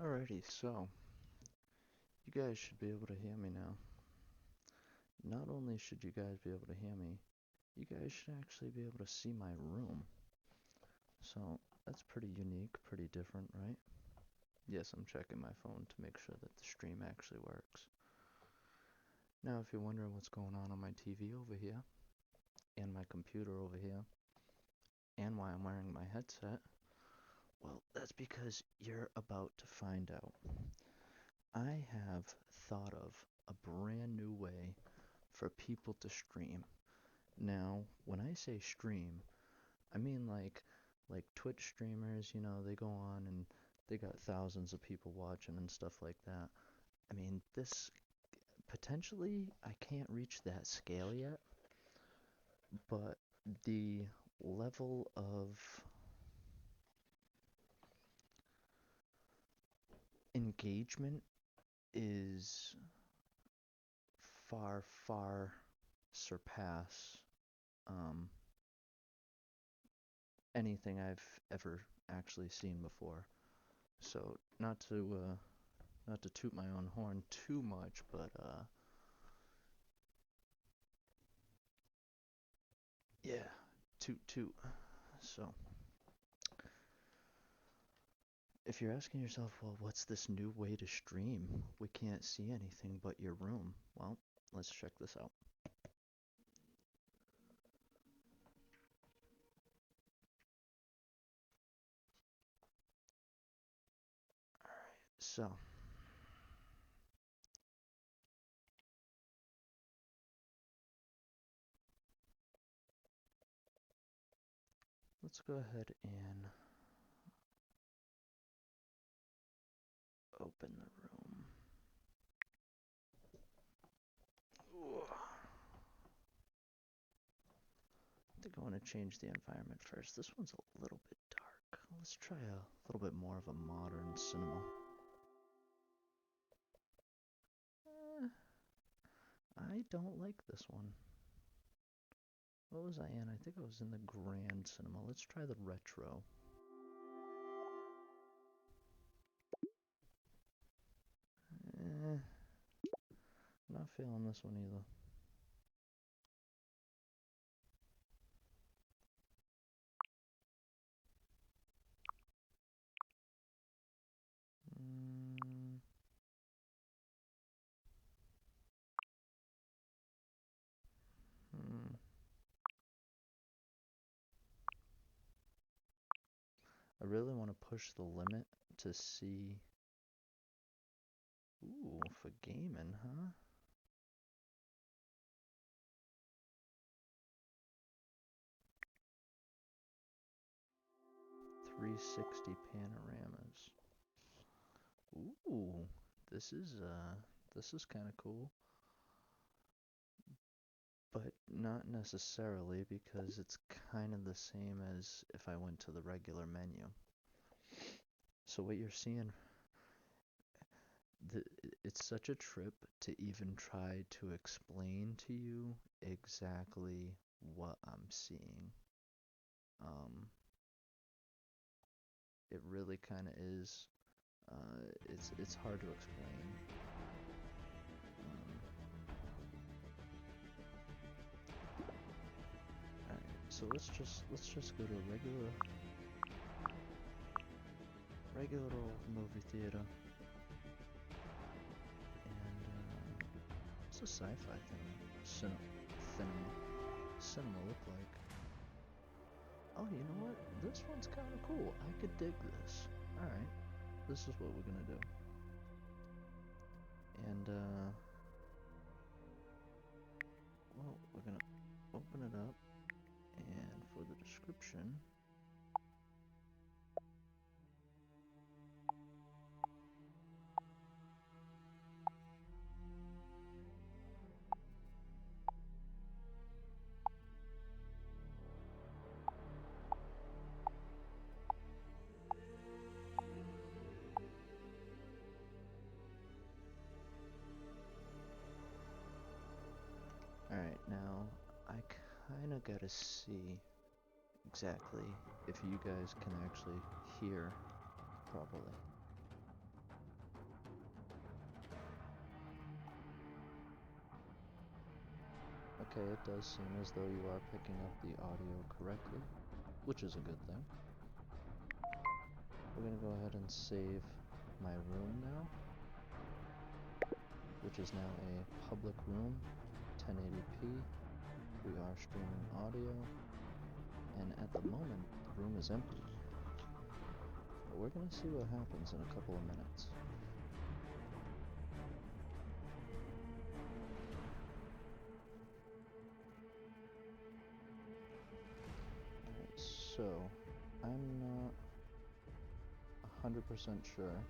Alrighty, so you guys should be able to hear me now. Not only should you guys be able to hear me, you guys should actually be able to see my room. So that's pretty unique, pretty different, right? Yes, I'm checking my phone to make sure that the stream actually works. Now, if you're wondering what's going on my TV over here, and my computer over here, and why I'm wearing my headset, well, that's because you're about to find out. I have thought of a brand new way for people to stream. Now, when I say stream, I mean like Twitch streamers, they go on and they got thousands of people watching and stuff like that. I mean, this potentially I can't reach that scale yet, but the level of engagement is far surpass um, anything I've ever actually seen before. So not to toot my own horn too much, but yeah, toot toot. So if you're asking yourself, well, what's this new way to stream? We can't see anything but your room. Well, let's check this out. So let's go ahead and open the room. Ooh. I think I want to change the environment first. This one's a little bit dark. Let's try a little bit more of a modern cinema. I don't like this one. What was I in? I think I was in the Grand Cinema. Let's try the Retro. Not feeling this one either. I really want to push the limit to see. Ooh, for gaming, huh? .360 panoramas. Ooh, this is kind of cool. But not necessarily, because it's kind of the same as if I went to the regular menu. So what you're seeing, it's such a trip to even try to explain to you exactly what I'm seeing. It really kind of is. It's hard to explain. Alright, so let's just go to a regular old movie theater. And what's a sci-fi thing? Cinema look like? Oh, you know what? This one's kind of cool. I could dig this. Alright, this is what we're gonna do. And well, we're gonna open it up, and for the description, alright, now I kinda gotta see exactly if you guys can actually hear properly. Okay, it does seem as though you are picking up the audio correctly, which is a good thing. We're gonna go ahead and save my room now, which is now a public room, 1080p. We are streaming audio, and at the moment, the room is empty. But we're gonna see what happens in a couple of minutes. Alright, so I'm not 100% sure.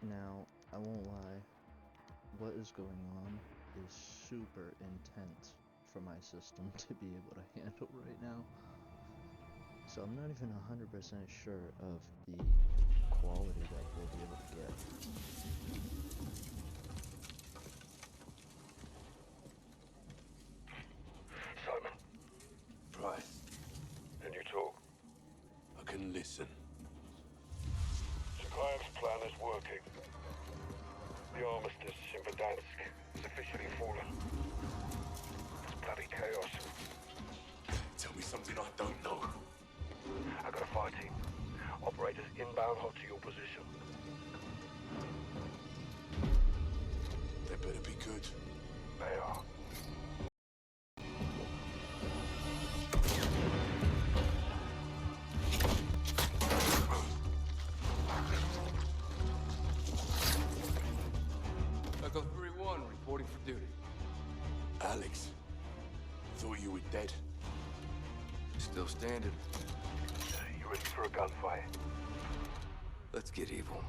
Now, I won't lie, what is going on is super intense for my system to be able to handle right now. So I'm not even 100% sure of the quality that we'll be able to get. Simon, Right, can you talk? I can listen. Zakhaev's plan is working. The armistice in Verdansk is officially fallen. It's bloody chaos. Tell me something I don't know. I got a fire team. Operators inbound hot to your position. They better be good. They are. Echo 3-1, reporting for duty. Alex, thought you were dead. Still standing. You ready for a gunfight? Let's get evil.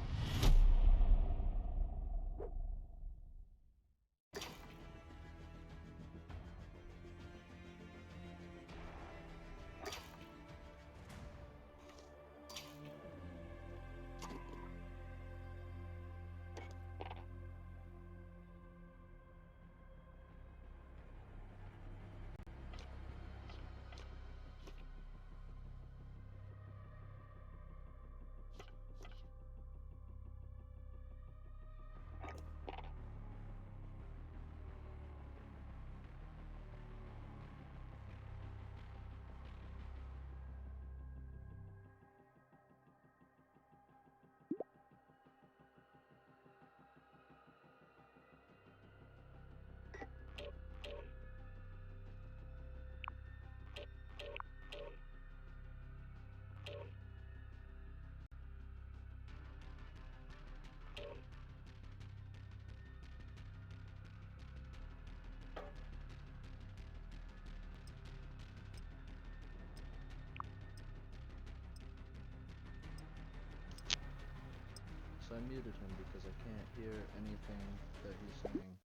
So I muted him because I can't hear anything that he's saying.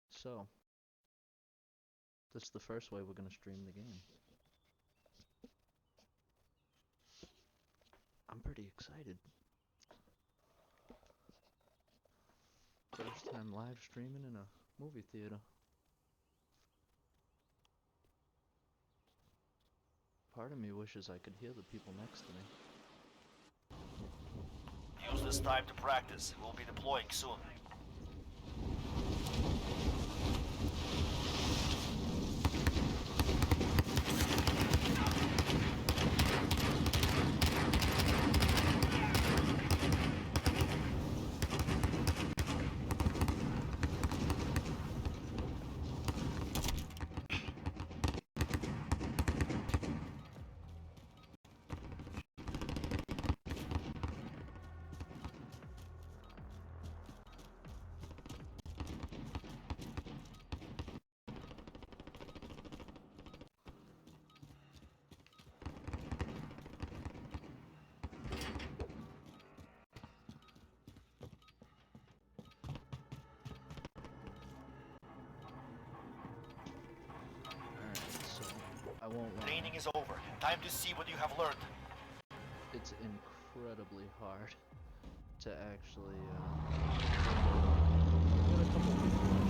So, this is the first way we're going to stream the game. I'm pretty excited. First time live streaming in a movie theater. Part of me wishes I could hear the people next to me. Use this time to practice. We'll be deploying soon. I won't lie. Training is over. Time to see what you have learned. It's incredibly hard to actually get a couple people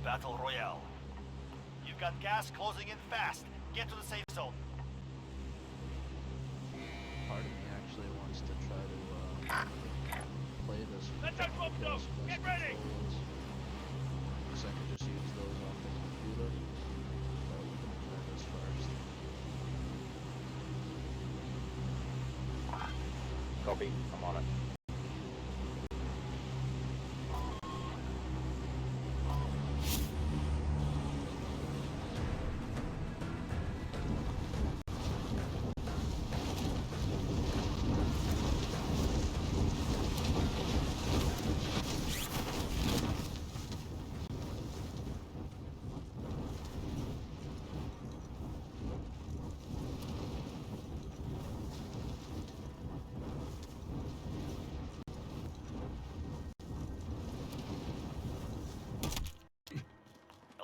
Battle Royale. You've got gas closing in fast. Get to the safe zone. part of me actually wants to try to play this with Let's unlock them! Get ready! because I could just use those off the computer. But we're gonna try this first. Copy. I'm on it.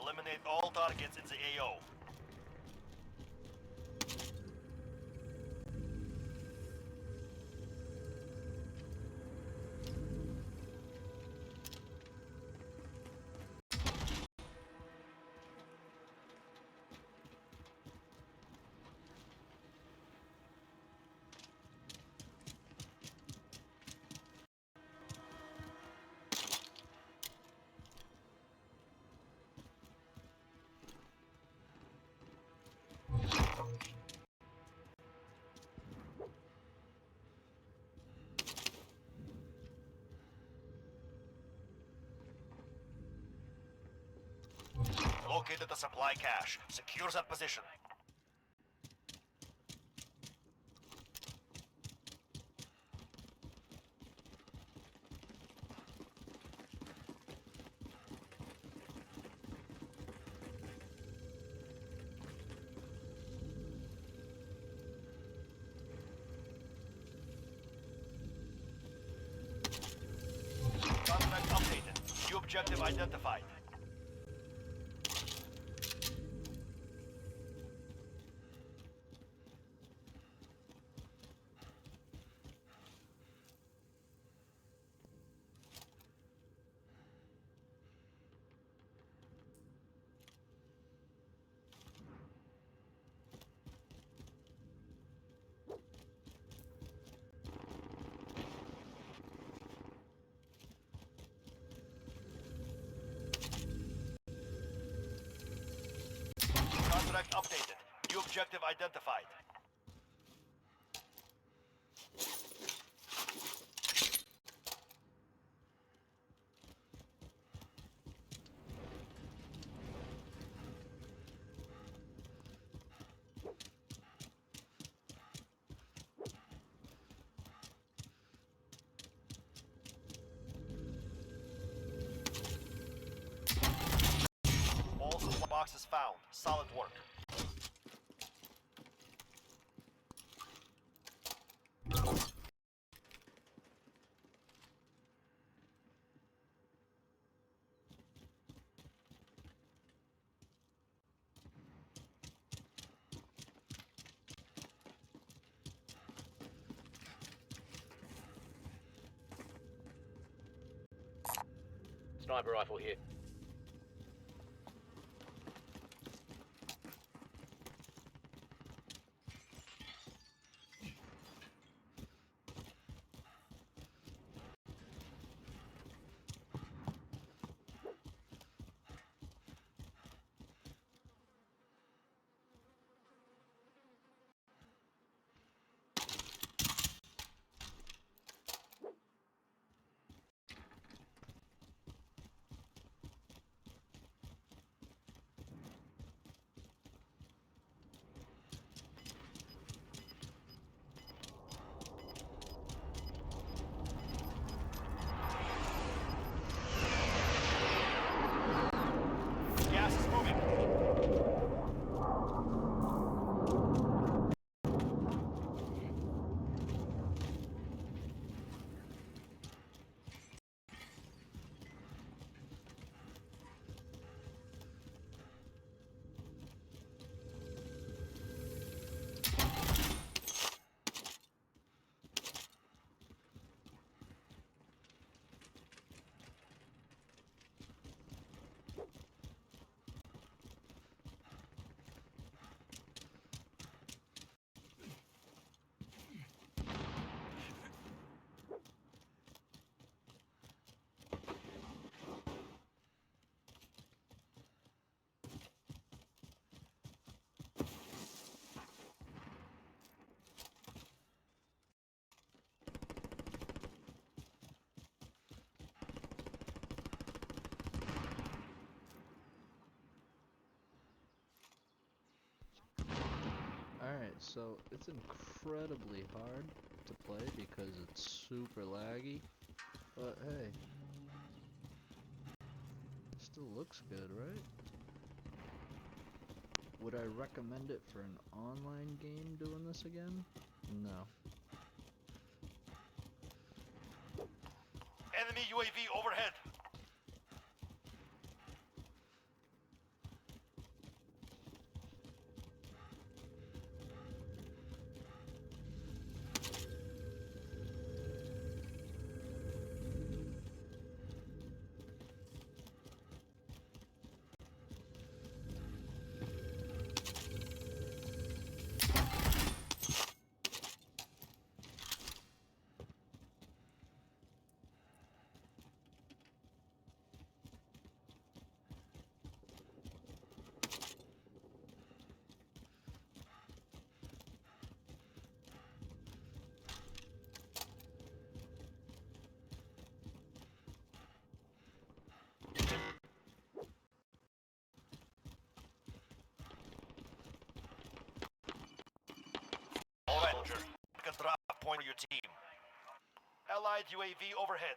Eliminate all targets in the AO. Located the supply cache. Secure that position. Contract updated. New objective identified. Contract updated. New objective identified. All supply boxes found. Solid work. Sniper rifle here. So it's incredibly hard to play because it's super laggy, but hey, it still looks good, right? Would I recommend it for an online game doing this again? No. Enemy UAV overhead. Alright, soldier. Take a drop point for your team. Allied UAV overhead.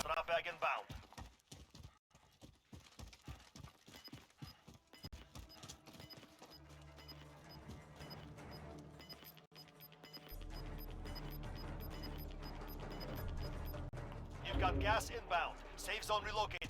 Drop bag inbound. You've got gas inbound. Safe zone relocated.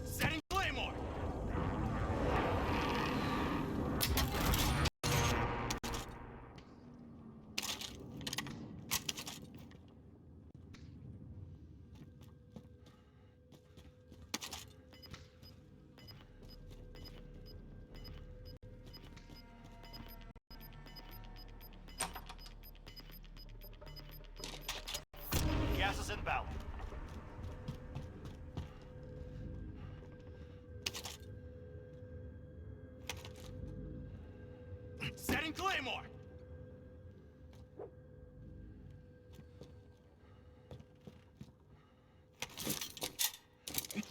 Setting Claymore! Gas is inbound. Setting Claymore!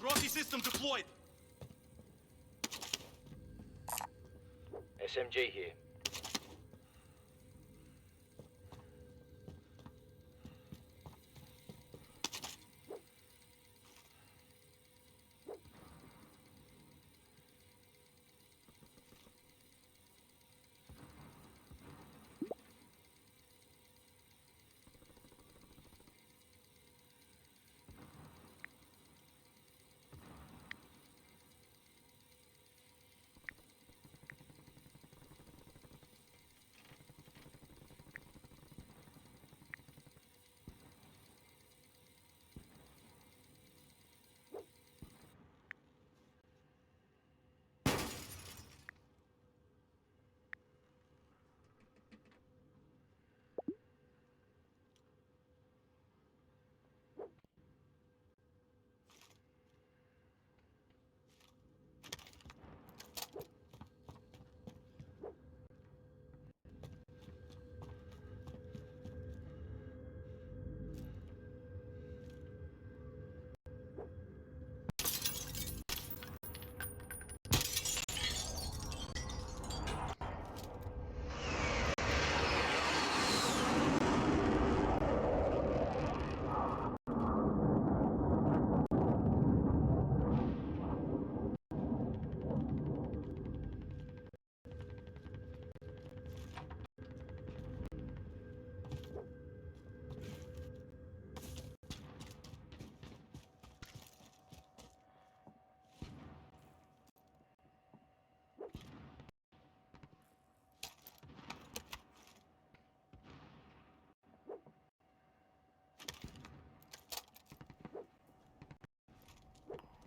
Trophy system deployed! SMG here.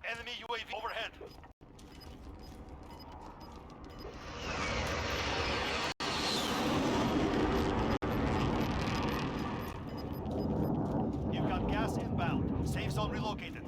Enemy UAV overhead. You've got gas inbound. Safe zone relocated.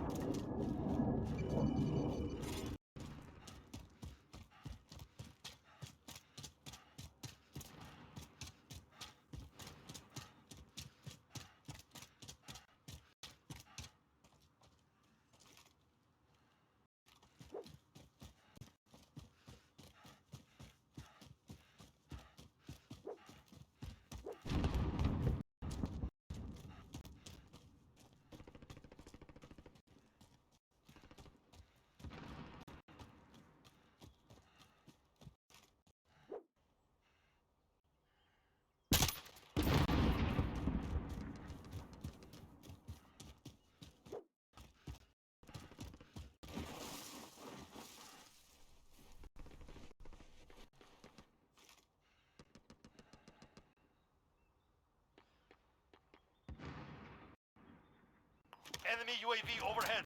Enemy UAV overhead.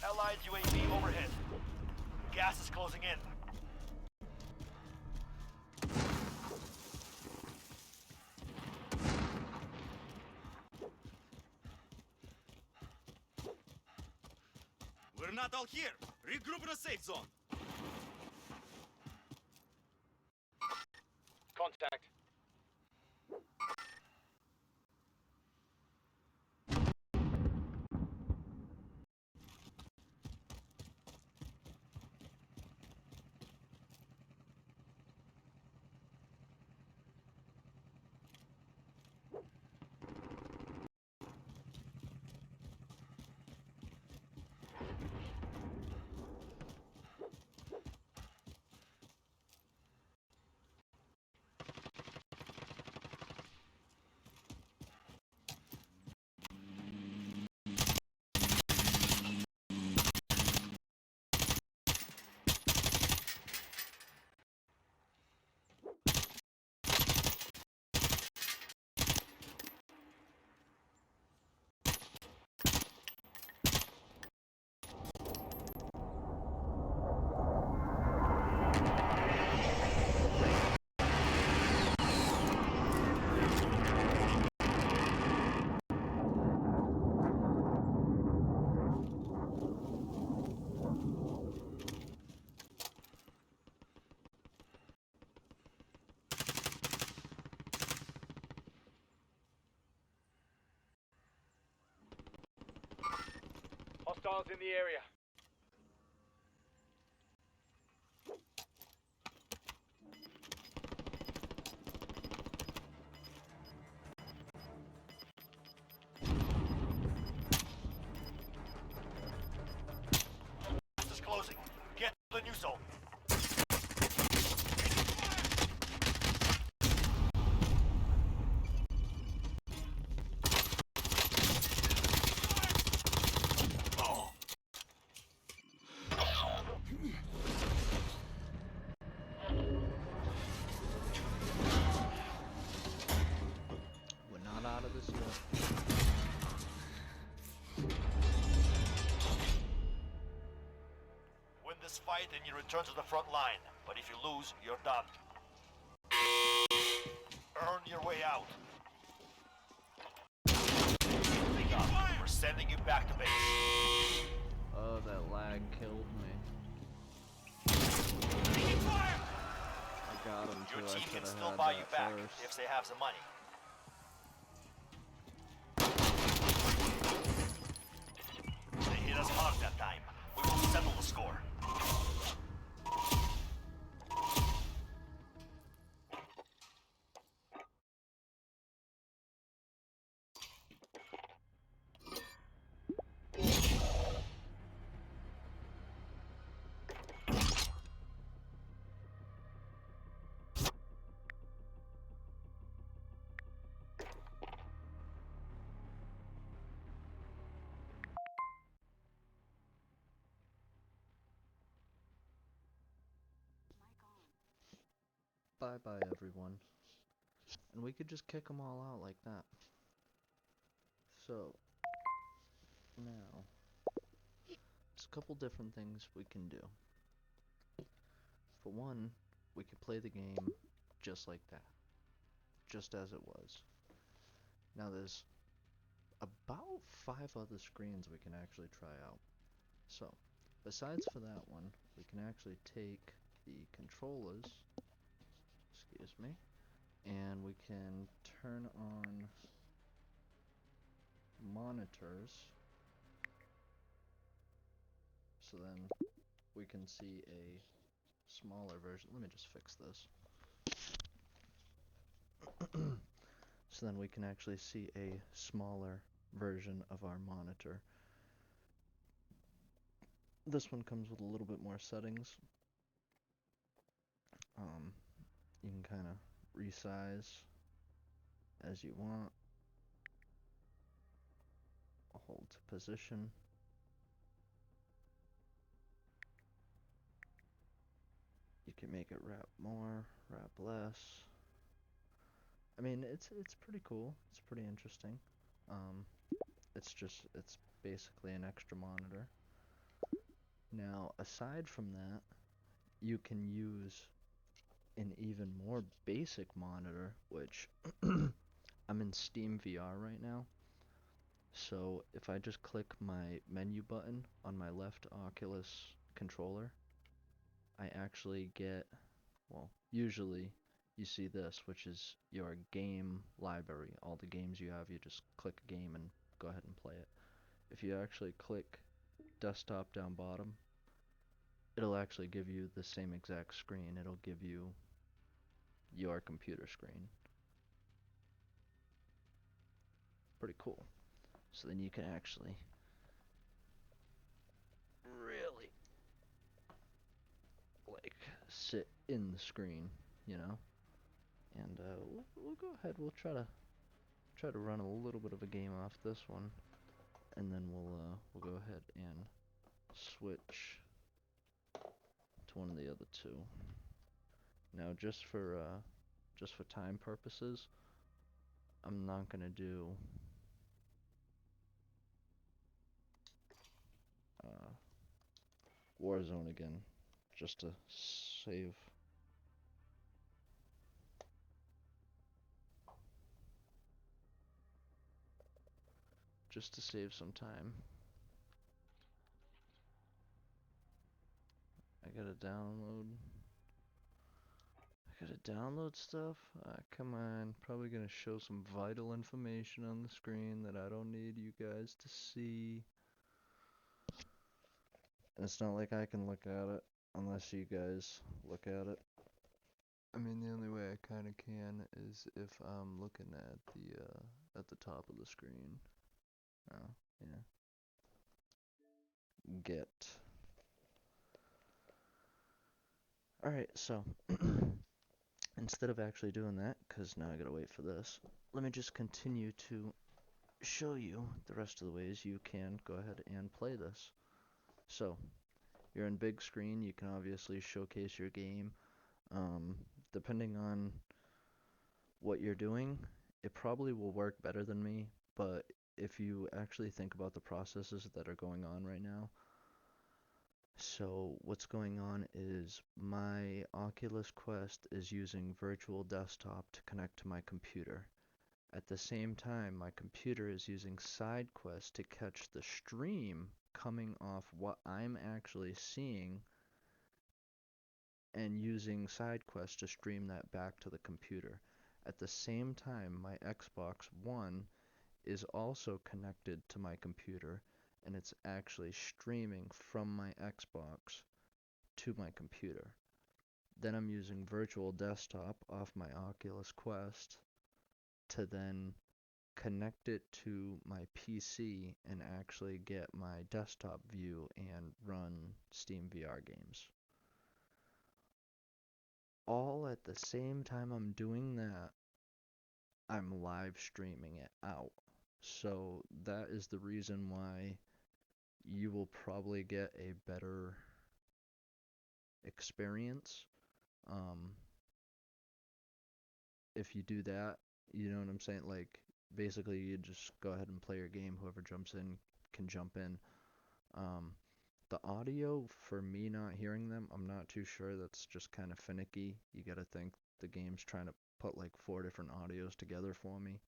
Allied UAV overhead. Gas is closing in. We're not all here. Regroup in a safe zone. Contact. Hostiles in the area. This is closing. Get to the new zone. We're not out of this yet. Win this fight and you return to the front line. But if you lose, you're done. Earn your way out. We're sending you back to base. Oh, that lag killed me. I got him too. Your I team should can have still had buy that you back first. if they have the money. They hit us hard that time. We will settle the score. Bye bye, everyone. And we could just kick them all out like that. So, now, there's a couple different things we can do. For one, we could play the game just like that. Just as it was. Now there's about 5 other screens we can actually try out. So, besides for that one, we can actually take the controllers, excuse me, and we can turn on monitors, so then we can see a smaller version. Let me just fix this. So then we can actually see a smaller version of our monitor. This one comes with a little bit more settings. You can kind of resize as you want. Hold to position. You can make it wrap more, wrap less. I mean, it's pretty cool. It's pretty interesting. It's basically an extra monitor. Now, aside from that, you can use an even more basic monitor, which I'm in Steam VR right now. So if I just click my menu button on my left Oculus controller, I actually get, well, usually you see this, which is your game library. All the games you have, you just click a game and go ahead and play it. If you actually click desktop down bottom, it'll actually give you the same exact screen. It'll give you your computer screen. Pretty cool. So then you can actually really like sit in the screen, you know. And we'll go ahead. We'll try to run a little bit of a game off this one, and then we'll go ahead and switch to one of the other two. Now, just for time purposes, I'm not gonna do Warzone again, just to save. Just to save some time. I gotta download stuff? Come on, probably gonna show some vital information on the screen that I don't need you guys to see. It's not like I can look at it unless you guys look at it. I mean, the only way I kind of can is if I'm looking at the top of the screen. Oh, yeah. Get. Alright, so instead of actually doing that, because now I gotta wait for this, let me just continue to show you the rest of the ways you can go ahead and play this. So, you're in big screen, you can obviously showcase your game. Depending on what you're doing, it probably will work better than me, but if you actually think about the processes that are going on right now, so what's going on is my Oculus Quest is using virtual desktop to connect to my computer. At the same time, my computer is using Sidequest to catch the stream coming off what I'm actually seeing and using Sidequest to stream that back to the computer. At the same time, my Xbox One is also connected to my computer and it's actually streaming from my Xbox to my computer. Then I'm using virtual desktop off my Oculus Quest to then connect it to my PC and actually get my desktop view and run Steam VR games. All at the same time I'm doing that, I'm live streaming it out. So that is the reason why you will probably get a better experience. If you do that, you know what I'm saying? Like, basically, you just go ahead and play your game. Whoever jumps in can jump in. Um, the audio, for me not hearing them, I'm not too sure. That's just kind of finicky. You gotta think the game's trying to put like 4 different audios together for me.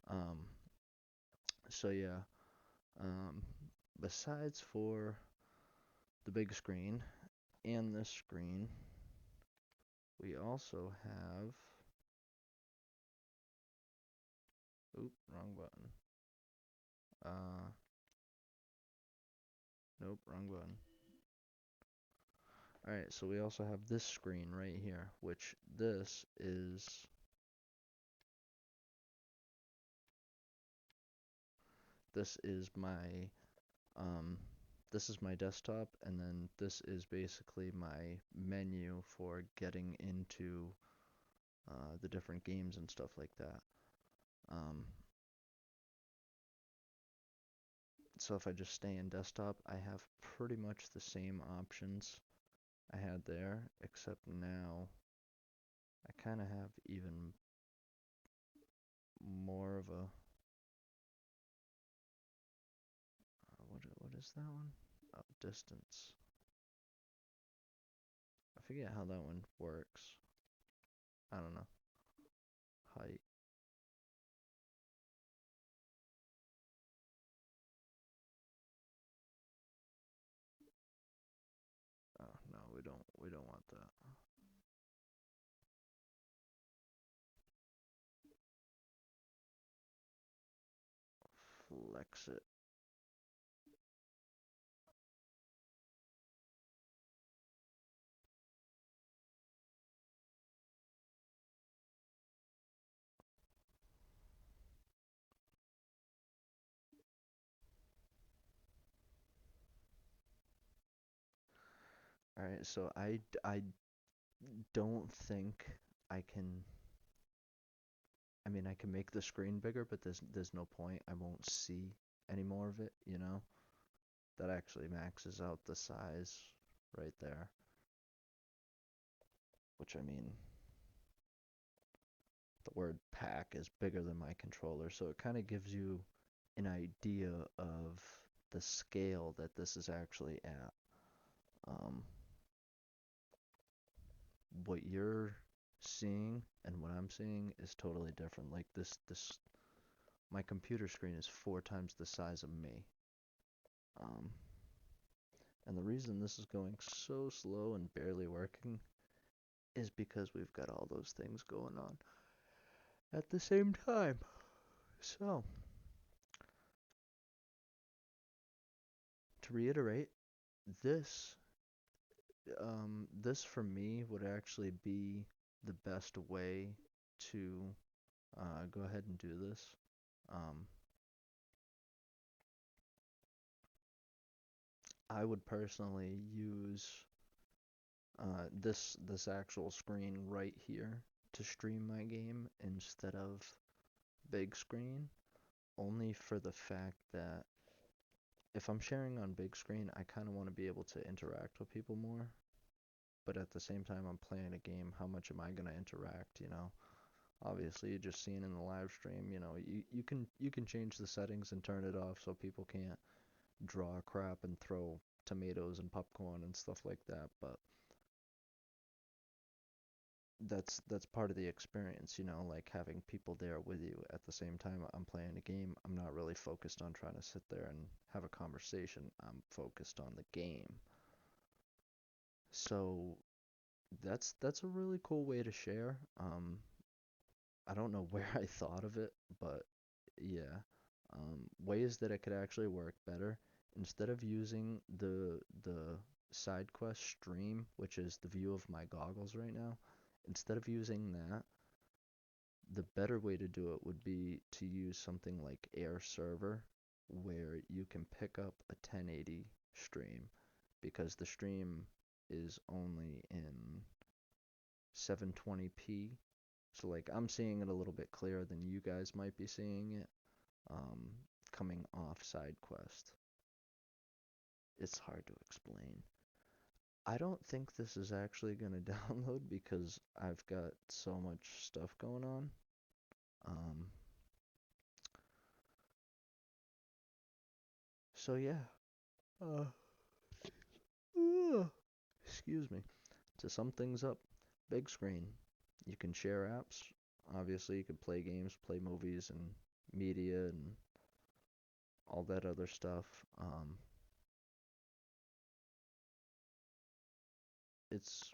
Um, so yeah. Um, Besides for the big screen and this screen, we also have. Oop, wrong button. Nope, wrong button. Alright, so we also have this screen right here, which this is my this is my desktop, and then this is basically my menu for getting into the different games and stuff like that. So if I just stay in desktop, I have pretty much the same options I had there, except now I kind of have even more of a what is that one? Oh, distance. I forget how that one works. I don't know. Height. Oh no, we don't want that. Flex it. All right, so I don't think I can. I mean, I can make the screen bigger, but there's no point. I won't see any more of it, you know? That actually maxes out the size right there. Which, I mean, the word pack is bigger than my controller, so it kind of gives you an idea of the scale that this is actually at. What you're seeing and what I'm seeing is totally different. Like my computer screen is 4 times the size of me. And the reason this is going so slow and barely working is because we've got all those things going on at the same time. So, to reiterate, this this for me would actually be the best way to go ahead and do this. I would personally use this actual screen right here to stream my game instead of big screen, only for the fact that if I'm sharing on big screen, I kind of want to be able to interact with people more. But at the same time, I'm playing a game. How much am I gonna interact? Obviously, you're just seeing in the live stream. You can change the settings and turn it off so people can't draw crap and throw tomatoes and popcorn and stuff like that. But that's part of the experience, like having people there with you at the same time I'm playing a game. I'm not really focused on trying to sit there and have a conversation. I'm focused on the game. So that's a really cool way to share. I don't know where I thought of it, but yeah. Ways that it could actually work better. Instead of using the Sidequest stream, which is the view of my goggles right now, instead of using that, the better way to do it would be to use something like Air Server, where you can pick up a 1080 stream, because the stream is only in 720p. So like I'm seeing it a little bit clearer than you guys might be seeing it, um, coming off Sidequest. It's hard to explain. I don't think this is actually going to download because I've got so much stuff going on. Um, so yeah. Uh, Excuse me. To sum things up, big screen. You can share apps. Obviously, you could play games, play movies, and media, and all that other stuff. It's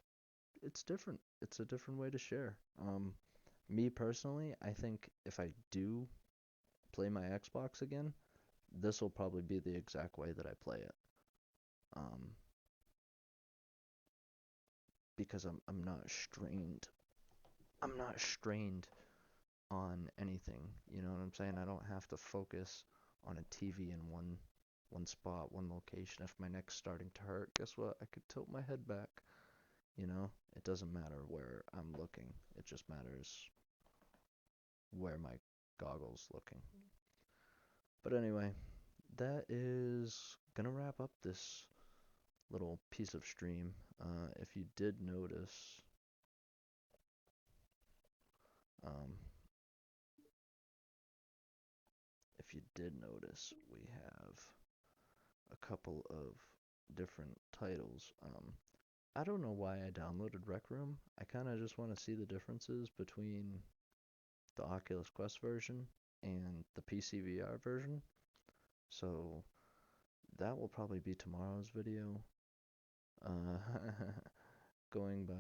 it's different. It's a different way to share. Me personally, I think if I do play my Xbox again, this will probably be the exact way that I play it. Um, because I'm not strained. I'm not strained on anything. You know what I'm saying? I don't have to focus on a TV in one spot, one location. If my neck's starting to hurt, guess what? I could tilt my head back. It doesn't matter where I'm looking. It just matters where my goggles looking. But anyway, that is gonna wrap up this little piece of stream. If you did notice, um, we have a couple of different titles. I don't know why I downloaded Rec Room. I kind of just want to see the differences between the Oculus Quest version and the PC VR version. So that will probably be tomorrow's video. Uh, Going by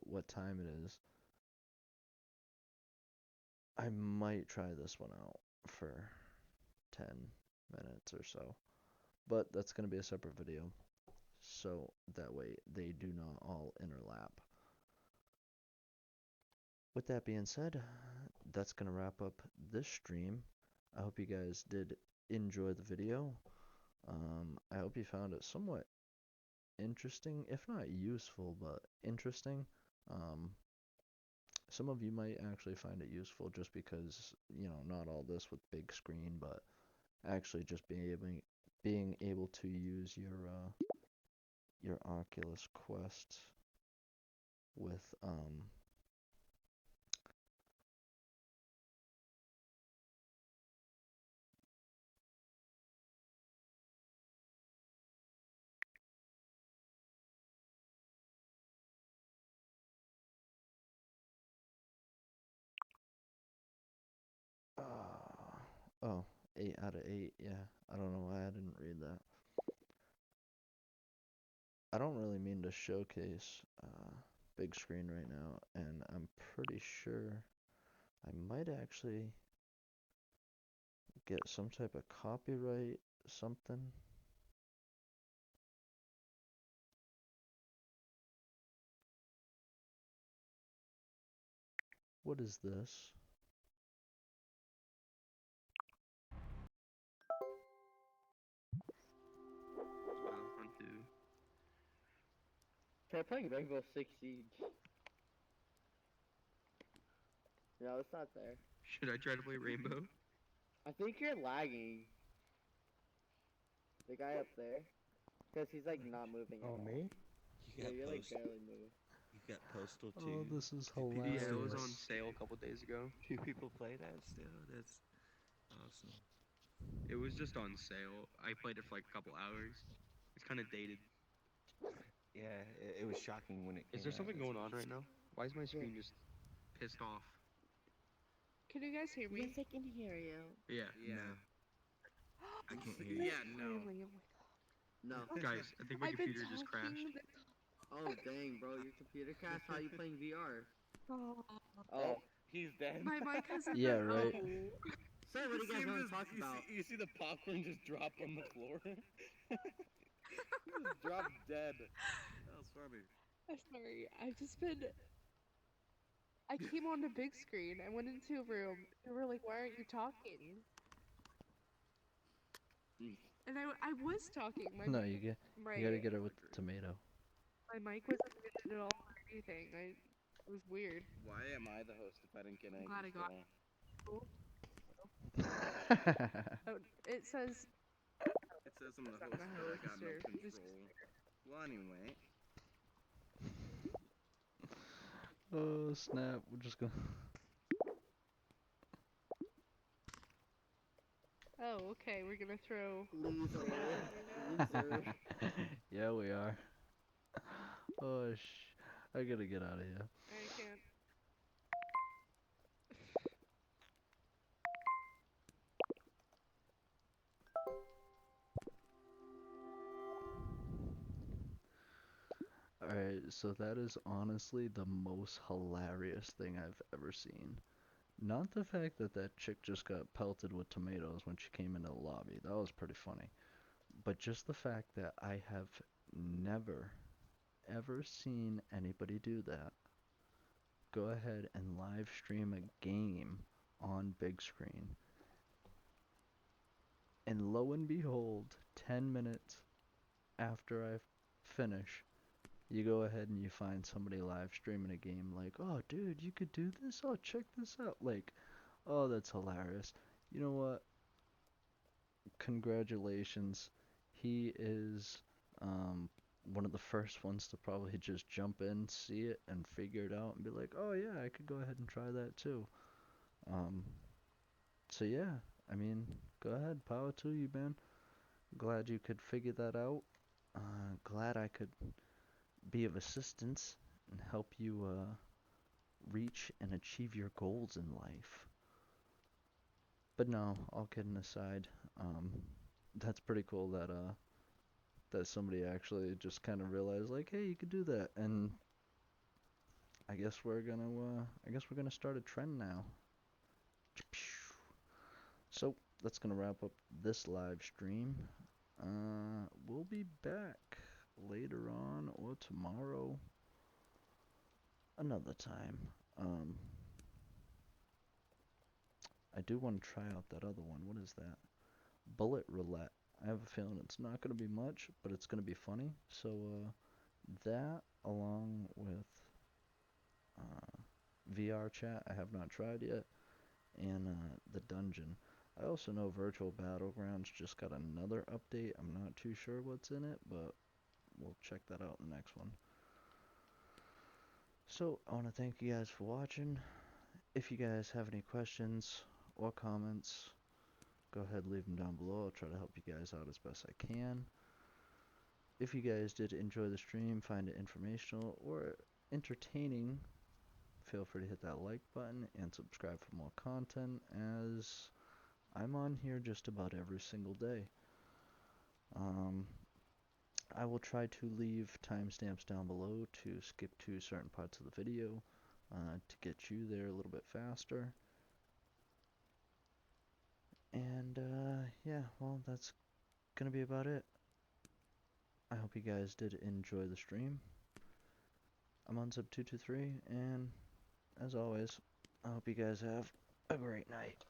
what time it is, I might try this one out for 10 minutes or so. But that's going to be a separate video, so that way they do not all interlap. With that being said, that's going to wrap up this stream. I hope you guys did enjoy the video. I hope you found it somewhat interesting, if not useful, but interesting. Some of you might actually find it useful just because, not all this with big screen, but actually just being able to use your Oculus Quest with oh, 8 out of 8. Yeah, I don't know why I didn't read that. I don't really mean to showcase big screen right now, and I'm pretty sure I might actually get some type of copyright something. What is this? Battlefront 2. Try playing Rainbow Six Siege. No, it's not there. Should I try to play Rainbow? I think you're lagging. The guy up there. Because he's like not moving at all. Me? Yeah, you're like barely moving. You got Postal Oh, too. this is Two people hilarious. Yeah, it was on still- sale a couple days ago. 2 people play that still? That's awesome. It was just on sale. I played it for like a couple hours. It's kind of dated. Yeah, it was shocking when it came Is there out. something going on right now? Why is my screen just pissed off? Can you guys hear me? Yes, I can hear you. Yeah. No. I can't hear you. Yeah, no. Finally, No. Guys, I think my I've been computer just crashed. talking Oh, dang, bro. Your computer crashed. How are you playing VR? Oh, Oh. He's dead. my mic hasn't Yeah, been- right. Oh. Sir, what do you guys want to talk about? You see the popcorn just drop on the floor? He just dropped dead. That was funny. I'm sorry. I've just been. I came on the big screen. I went into a room. They were like, "Why aren't you talking?" And I was talking. My No, you gotta my get her with the tomato. mic wasn't muted at all or anything. It was weird. Why am I the host if I didn't get any Glad I got- control? Oh, it says It says I'm the That's not host, my but I got host, no or just- control. Well, anyway. Oh snap! We're just gonna. Oh, okay, we're gonna throw. Loser. Loser. Yeah, we are. Oh I gotta get out of here. I can't. Alright, so that is honestly the most hilarious thing I've ever seen. Not the fact that that chick just got pelted with tomatoes when she came into the lobby. That was pretty funny. But just the fact that I have never, ever seen anybody do that. Go ahead and live stream a game on big screen. And lo and behold, 10 minutes after I finish, you go ahead and you find somebody live streaming a game like, oh dude, you could do this? Oh, check this out. Like, oh, that's hilarious. You know what? Congratulations. He is one of the first ones to probably just jump in, see it, and figure it out and be like, oh yeah, I could go ahead and try that too. So yeah, I mean, go ahead, power to you, man. Glad you could figure that out. Glad I could be of assistance and help you reach and achieve your goals in life. But no, all kidding aside, that's pretty cool that that somebody actually just kind of realized like, hey, you could do that. And I guess we're gonna start a trend now. So that's gonna wrap up this live stream. We'll be back later on or tomorrow, another time. I do want to try out that other one. What is that? Bullet roulette. I have a feeling it's not going to be much, but it's going to be funny. So that along with VR chat I have not tried yet, and the dungeon. I also know Virtual Battlegrounds just got another update. I'm not too sure what's in it, but we'll check that out in the next one. So I want to thank you guys for watching. If you guys have any questions or comments, go ahead, leave them down below. I'll try to help you guys out as best I can. If you guys did enjoy the stream, find it informational or entertaining, feel free to hit that like button and subscribe for more content, as I'm on here just about every single day. I will try to leave timestamps down below to skip to certain parts of the video to get you there a little bit faster. And yeah, well, that's gonna be about it. I hope you guys did enjoy the stream. I'm Unsub223, and as always, I hope you guys have a great night.